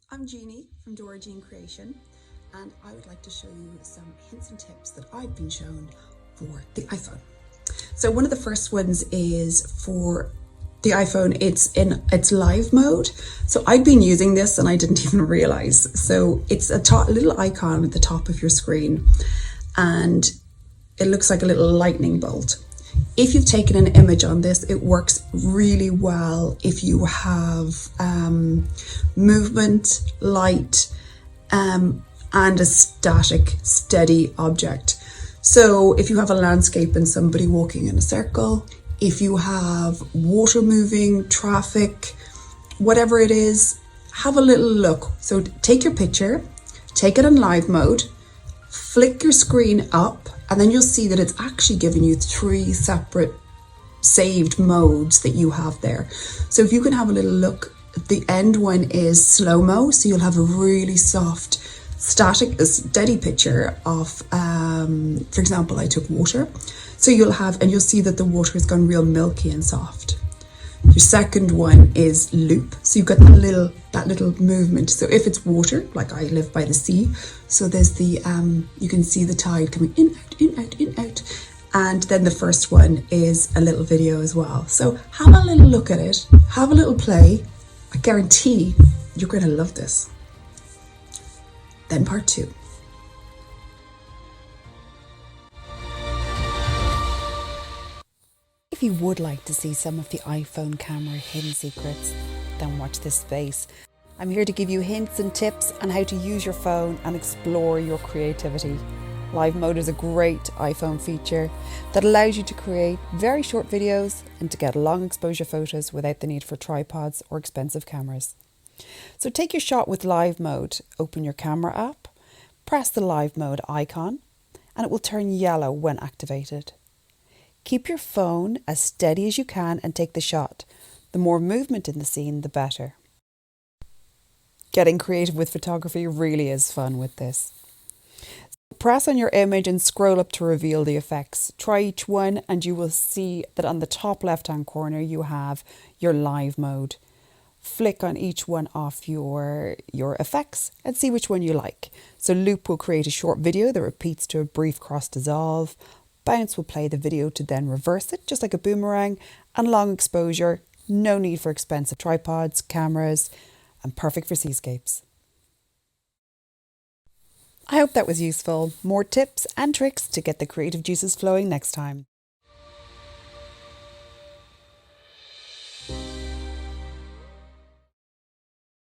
I'm Jeannie from Dora Creation, and I would like to show you some hints and tips that I've been shown for the iPhone. So one of the first ones is for the iPhone, it's live mode. So I've been using this and I didn't even realize. So it's a little icon at the top of your screen and it looks like a little lightning bolt. If you've taken an image on this, it works really well if you have movement, light, and a static, steady object. So if you have a landscape and somebody walking in a circle, if you have water moving, traffic, whatever it is, have a little look. So take your picture, take it in live mode, flick your screen up, and then you'll see that it's actually giving you 3 separate saved modes that you have there. So if you can have a little look, the end one is slow-mo, so you'll have a really soft, static, steady picture of, for example, I took water. So you'll see that the water has gone real milky and soft. Your second one is loop, so you've got that little movement. So if it's water, like I live by the sea, so there's the you can see the tide coming in, out, in, out, in, out. And then the first one is a little video as well. So have a little look at it, have a little play. I guarantee you're going to love this. Then part 2. If you would like to see some of the iPhone camera hidden secrets, then watch this space. I'm here to give you hints and tips on how to use your phone and explore your creativity. Live mode is a great iPhone feature that allows you to create very short videos and to get long exposure photos without the need for tripods or expensive cameras. So take your shot with live mode. Open your camera app, press the live mode icon, and it will turn yellow when activated. Keep your phone as steady as you can and take the shot. The more movement in the scene, the better. Getting creative with photography really is fun with this. Press on your image and scroll up to reveal the effects. Try each one and you will see that on the top left-hand corner you have your live mode. Flick on each one of your effects and see which one you like. So loop will create a short video that repeats to a brief cross dissolve. Bounce will play the video to then reverse it, just like a boomerang, and long exposure, no need for expensive tripods, cameras, and perfect for seascapes. I hope that was useful. More tips and tricks to get the creative juices flowing next time.